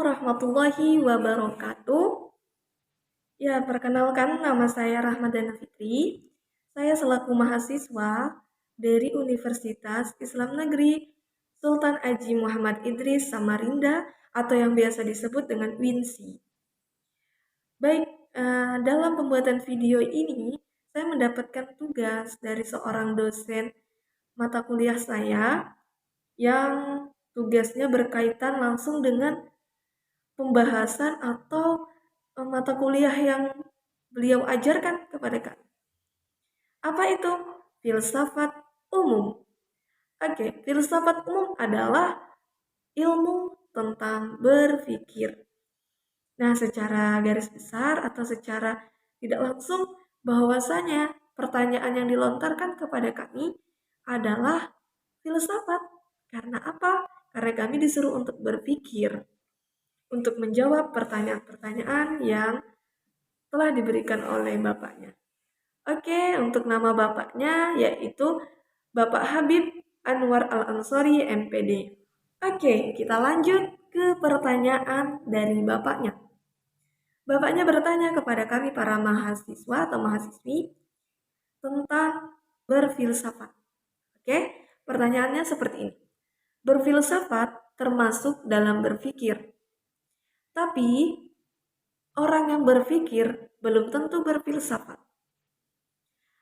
warahmatullahi wabarakatuh. Ya, perkenalkan nama saya Rahmadana Fitri. Saya selaku mahasiswa dari Universitas Islam Negeri Sultan Haji Muhammad Idris Samarinda atau yang biasa disebut dengan WINSI. Baik, dalam pembuatan video ini saya mendapatkan tugas dari seorang dosen mata kuliah saya yang tugasnya berkaitan langsung dengan pembahasan atau mata kuliah yang beliau ajarkan kepada kami. Apa itu? Filsafat umum. Oke, filsafat umum adalah ilmu tentang berpikir. Nah, secara garis besar atau secara tidak langsung, bahwasanya pertanyaan yang dilontarkan kepada kami adalah filsafat. Karena apa? Karena kami disuruh untuk berpikir, untuk menjawab pertanyaan-pertanyaan yang telah diberikan oleh bapaknya. Oke, untuk nama bapaknya yaitu Bapak Habib Anwar Al-Ansori MPD. Oke, kita lanjut ke pertanyaan dari bapaknya. Bapaknya bertanya kepada kami para mahasiswa atau mahasiswi tentang berfilsafat. Oke, pertanyaannya seperti ini. Berfilsafat termasuk dalam berpikir. Tapi orang yang berpikir belum tentu berfilsafat.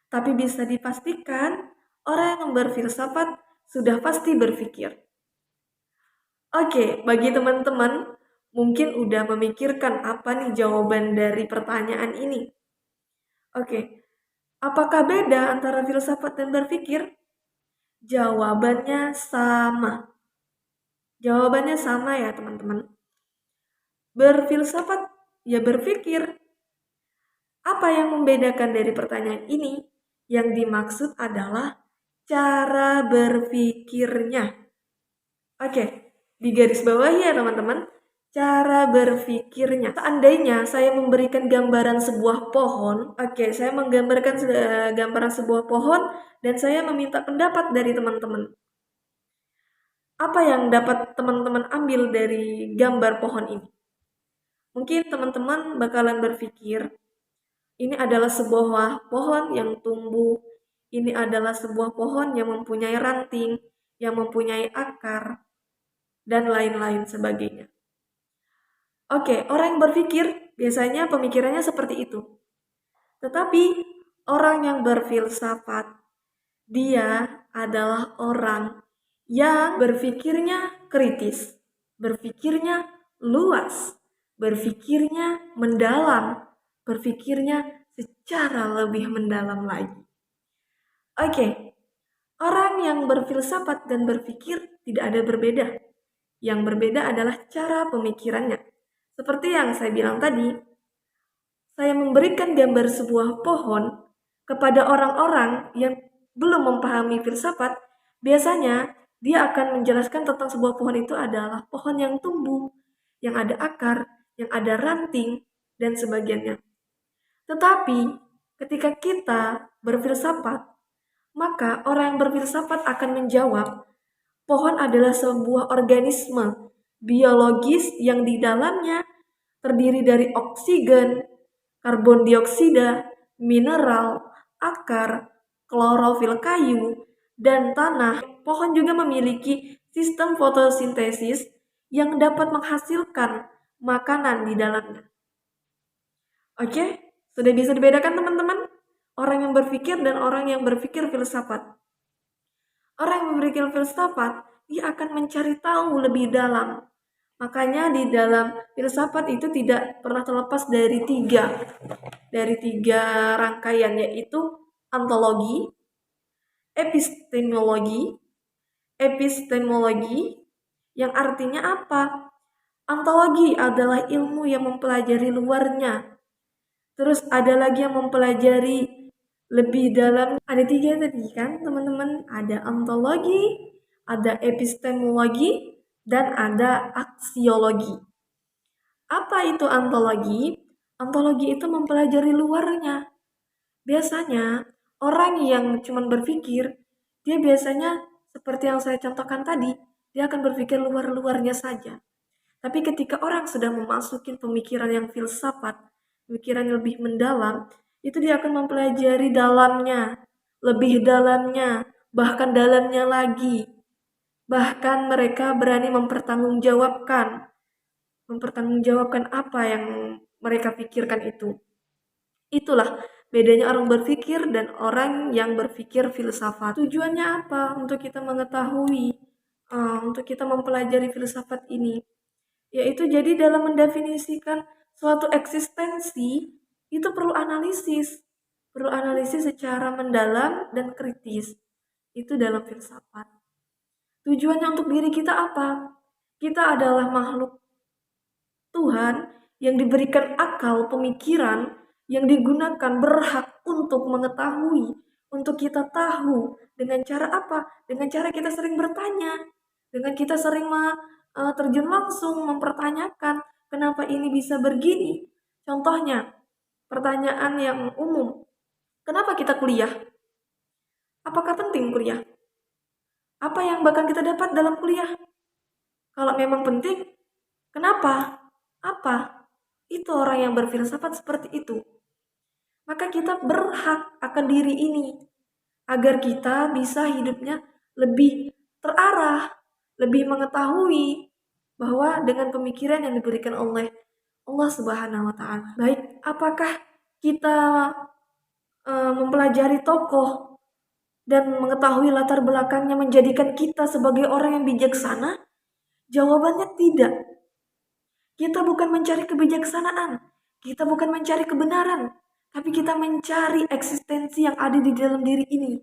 Tapi bisa dipastikan orang yang berfilsafat sudah pasti berpikir. Oke, bagi teman-teman mungkin udah memikirkan apa nih jawaban dari pertanyaan ini. Oke, apakah beda antara filsafat dan berpikir? Jawabannya sama. Jawabannya sama ya teman-teman. Berfilsafat ya berpikir. Apa yang membedakan dari pertanyaan ini? Yang dimaksud adalah cara berpikirnya. Oke, di garis bawah ya teman-teman, cara berpikirnya. Seandainya saya memberikan gambaran sebuah pohon, saya menggambarkan gambaran sebuah pohon dan saya meminta pendapat dari teman-teman. Apa yang dapat teman-teman ambil dari gambar pohon ini? Mungkin teman-teman bakalan berpikir, ini adalah sebuah pohon yang tumbuh, ini adalah sebuah pohon yang mempunyai ranting, yang mempunyai akar, dan lain-lain sebagainya. Oke, orang yang berpikir biasanya pemikirannya seperti itu. Tetapi orang yang berfilsafat, dia adalah orang yang berpikirnya kritis, berpikirnya luas, berpikirnya mendalam, berpikirnya secara lebih mendalam lagi. Oke, orang yang berfilsafat dan berpikir tidak ada berbeda. Yang berbeda adalah cara pemikirannya. Seperti yang saya bilang tadi, saya memberikan gambar sebuah pohon kepada orang-orang yang belum memahami filsafat. Biasanya dia akan menjelaskan tentang sebuah pohon itu adalah pohon yang tumbuh, yang ada akar, yang ada ranting, dan sebagainya. Tetapi ketika kita berfilsafat, maka orang yang berfilsafat akan menjawab, pohon adalah sebuah organisme biologis yang di dalamnya terdiri dari oksigen, karbon dioksida, mineral, akar, klorofil kayu, dan tanah. Pohon juga memiliki sistem fotosintesis yang dapat menghasilkan makanan di dalamnya. Oke, sudah bisa dibedakan teman-teman? Orang yang berpikir dan orang yang berpikir filsafat. Orang yang berpikir filsafat, dia akan mencari tahu lebih dalam. Makanya di dalam filsafat itu tidak pernah terlepas dari tiga rangkaian, yaitu ontologi, epistemologi, yang artinya apa? Ontologi adalah ilmu yang mempelajari luarnya. Terus ada lagi yang mempelajari lebih dalam. Ada 3 tadi kan teman-teman. Ada ontologi, ada epistemologi, dan ada aksiologi. Apa itu ontologi? Ontologi itu mempelajari luarnya. Biasanya orang yang cuma berpikir, dia biasanya seperti yang saya contohkan tadi, dia akan berpikir luar-luarnya saja. Tapi ketika orang sudah memasuki pemikiran yang filsafat, pemikiran yang lebih mendalam, itu dia akan mempelajari dalamnya, lebih dalamnya, bahkan dalamnya lagi. Bahkan mereka berani mempertanggungjawabkan apa yang mereka pikirkan itu. Itulah bedanya orang berpikir dan orang yang berpikir filsafat. Tujuannya apa? Untuk kita mengetahui, untuk kita mempelajari filsafat ini. Yaitu jadi dalam mendefinisikan suatu eksistensi, itu perlu analisis. Perlu analisis secara mendalam dan kritis. Itu dalam filsafat. Tujuannya untuk diri kita apa? Kita adalah makhluk Tuhan yang diberikan akal pemikiran yang digunakan berhak untuk mengetahui, untuk kita tahu dengan cara apa? Dengan cara kita sering bertanya, dengan kita sering terjun langsung mempertanyakan kenapa ini bisa begini. Contohnya, pertanyaan yang umum, kenapa kita kuliah? Apakah penting kuliah? Apa yang bakal kita dapat dalam kuliah? Kalau memang penting, kenapa? Apa? Itu orang yang berfilsafat seperti itu. Maka kita berhak akan diri ini agar kita bisa hidupnya lebih terarah, lebih mengetahui bahwa dengan pemikiran yang diberikan oleh Allah Subhanahu wa taala. Baik, apakah kita mempelajari tokoh dan mengetahui latar belakangnya menjadikan kita sebagai orang yang bijaksana? Jawabannya tidak. Kita bukan mencari kebijaksanaan, kita bukan mencari kebenaran, tapi kita mencari eksistensi yang ada di dalam diri ini,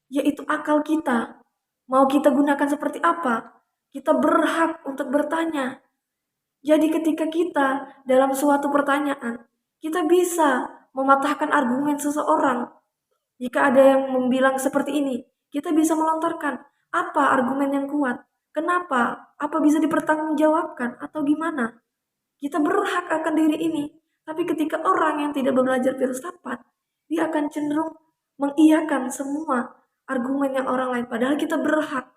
yaitu akal kita. Mau kita gunakan seperti apa? Kita berhak untuk bertanya. Jadi ketika kita dalam suatu pertanyaan, kita bisa mematahkan argumen seseorang. Jika ada yang membilang seperti ini, kita bisa melontarkan apa argumen yang kuat, kenapa, apa bisa dipertanggungjawabkan, atau gimana. Kita berhak akan diri ini. Tapi ketika orang yang tidak belajar filsafat, dia akan cenderung mengiyakan semua argumen yang orang lain. Padahal kita berhak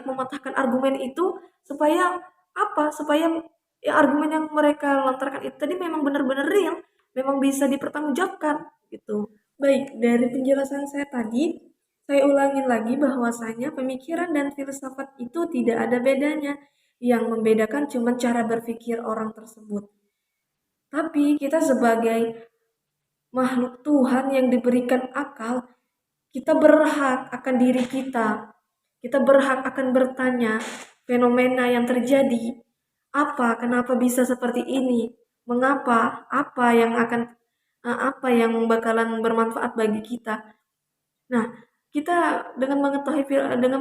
mematahkan argumen itu supaya apa? Supaya ya argumen yang mereka lontarkan itu tadi memang benar-benar real, memang bisa dipertanggungjawabkan gitu. Baik, dari penjelasan saya tadi, saya ulangin lagi bahwasanya pemikiran dan filsafat itu tidak ada bedanya. Yang membedakan cuma cara berpikir orang tersebut. Tapi kita sebagai makhluk Tuhan yang diberikan akal, kita berhak akan diri kita. Kita berhak akan bertanya fenomena yang terjadi. Apa, kenapa bisa seperti ini? Mengapa? Apa yang bakalan bermanfaat bagi kita? Nah, kita dengan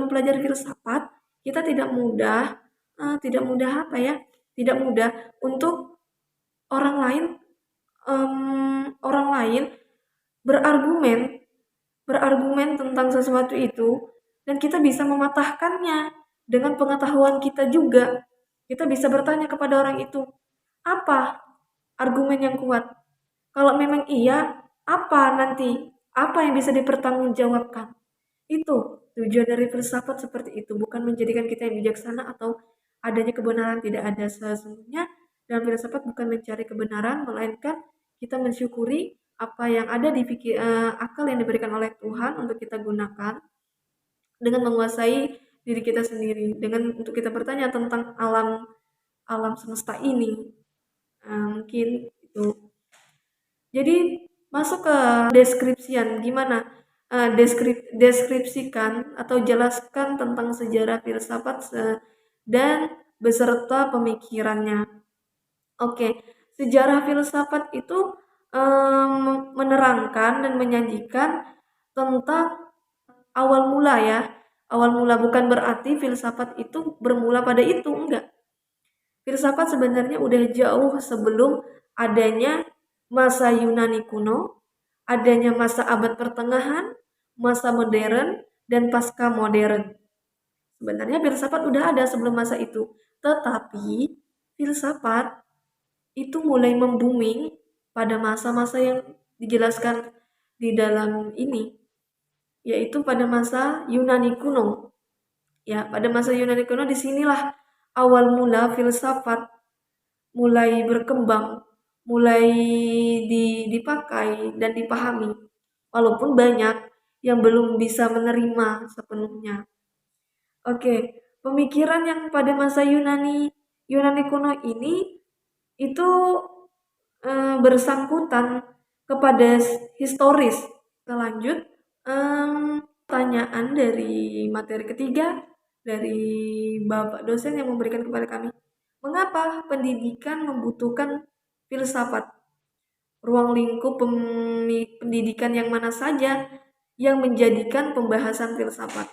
mempelajari filsafat, kita tidak mudah apa ya? Tidak mudah untuk orang lain orang lain berargumen berargumen tentang sesuatu itu dan kita bisa mematahkannya dengan pengetahuan kita juga. Kita bisa bertanya kepada orang itu, apa argumen yang kuat? Kalau memang iya, apa yang bisa dipertanggungjawabkan? Itu tujuan dari filsafat seperti itu, bukan menjadikan kita yang bijaksana atau adanya kebenaran, tidak ada. Sesungguhnya dalam filsafat bukan mencari kebenaran, melainkan kita mensyukuri apa yang ada di akal yang diberikan oleh Tuhan untuk kita gunakan dengan menguasai diri kita sendiri, dengan untuk kita bertanya tentang alam semesta ini. Mungkin itu. Jadi masuk ke deskripsian, gimana deskripsikan atau jelaskan tentang sejarah filsafat dan beserta pemikirannya. Oke, sejarah filsafat itu menerangkan dan menyajikan tentang awal mula ya. Awal mula bukan berarti filsafat itu bermula pada itu, enggak. Filsafat sebenarnya udah jauh sebelum adanya masa Yunani kuno, adanya masa abad pertengahan, masa modern, dan pasca modern. Sebenarnya filsafat udah ada sebelum masa itu. Tetapi filsafat itu mulai membuming pada masa-masa yang dijelaskan di dalam ini, yaitu pada masa Yunani kuno. Ya, pada masa Yunani kuno disinilah awal mula filsafat mulai berkembang, mulai dipakai dan dipahami, walaupun banyak yang belum bisa menerima sepenuhnya. Oke, pemikiran yang pada masa Yunani kuno ini itu bersangkutan kepada historis. Kita lanjut. Pertanyaan dari materi ketiga dari Bapak dosen yang memberikan kepada kami. Mengapa pendidikan membutuhkan filsafat? Ruang lingkup pendidikan yang mana saja yang menjadikan pembahasan filsafat?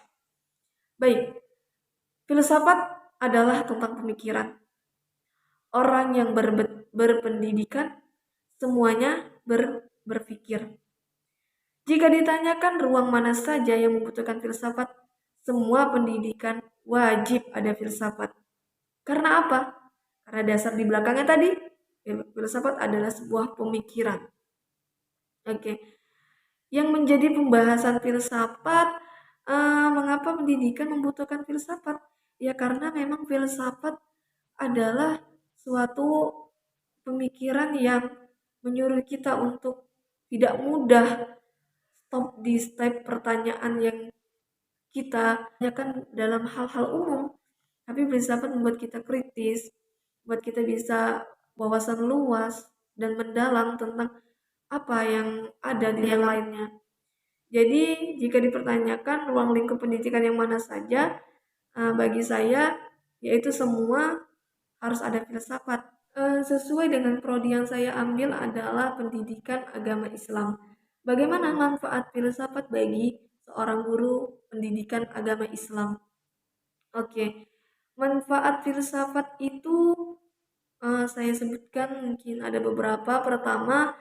Baik, filsafat adalah tentang pemikiran. Orang yang berpendidikan semuanya berpikir. Jika ditanyakan ruang mana saja yang membutuhkan filsafat, semua pendidikan wajib ada filsafat. Karena apa? Karena dasar di belakangnya tadi, filsafat adalah sebuah pemikiran. Oke. Yang menjadi pembahasan filsafat, mengapa pendidikan membutuhkan filsafat? Ya karena memang filsafat adalah suatu pemikiran yang menyuruh kita untuk tidak mudah stop di step pertanyaan yang kita tanyakan dalam hal-hal umum, tapi filsafat membuat kita kritis, membuat kita bisa wawasan luas dan mendalam tentang apa yang ada di yang lainnya. Jadi jika dipertanyakan ruang lingkup pendidikan yang mana saja, bagi saya yaitu semua harus ada filsafat. Sesuai dengan prodi yang saya ambil adalah pendidikan agama Islam. Bagaimana manfaat filsafat bagi seorang guru pendidikan agama Islam? Oke, manfaat filsafat itu saya sebutkan mungkin ada beberapa. Pertama,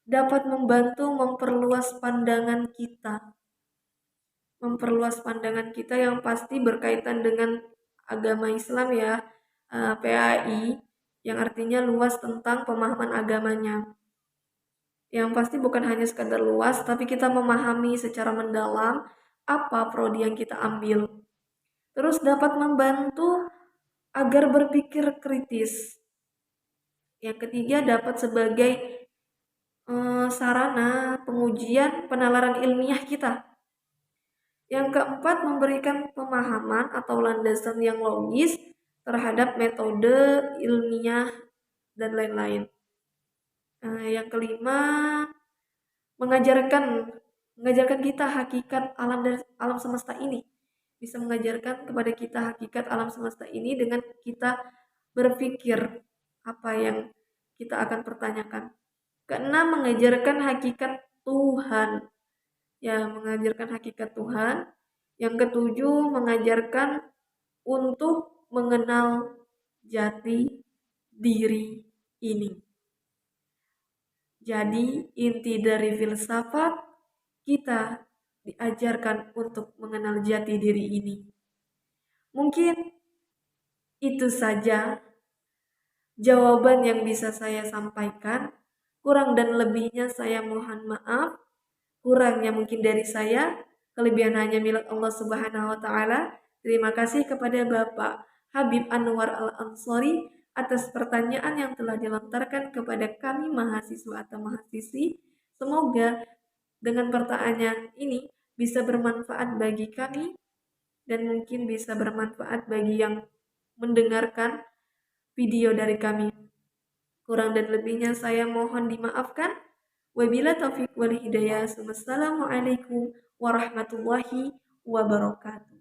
dapat membantu memperluas pandangan kita. Memperluas pandangan kita yang pasti berkaitan dengan agama Islam ya, PAI, yang artinya luas tentang pemahaman agamanya. Yang pasti bukan hanya sekadar luas, tapi kita memahami secara mendalam apa prodi yang kita ambil. Terus dapat membantu agar berpikir kritis. Yang ketiga dapat sebagai sarana pengujian penalaran ilmiah kita. Yang keempat memberikan pemahaman atau landasan yang logis terhadap metode ilmiah dan lain-lain. Yang kelima mengajarkan kita hakikat alam semesta ini. Bisa mengajarkan kepada kita hakikat alam semesta ini dengan kita berpikir apa yang kita akan pertanyakan. Keenam, mengajarkan hakikat Tuhan. Ya, mengajarkan hakikat Tuhan. Yang ketujuh, mengajarkan untuk mengenal jati diri ini. Jadi, inti dari filsafat, kita diajarkan untuk mengenal jati diri ini. Mungkin itu saja jawaban yang bisa saya sampaikan. Kurang dan lebihnya saya mohon maaf. Kurangnya mungkin dari saya, kelebihan hanya milik Allah Subhanahu wa taala. Terima kasih kepada Bapak Habib Anwar Al-Ansori atas pertanyaan yang telah dilontarkan kepada kami mahasiswa atau mahasiswi. Semoga dengan pertanyaan ini bisa bermanfaat bagi kami dan mungkin bisa bermanfaat bagi yang mendengarkan video dari kami. Kurang dan lebihnya saya mohon dimaafkan. Wabila taufiq wal hidayah. Wassalamualaikum warahmatullahi wabarakatuh.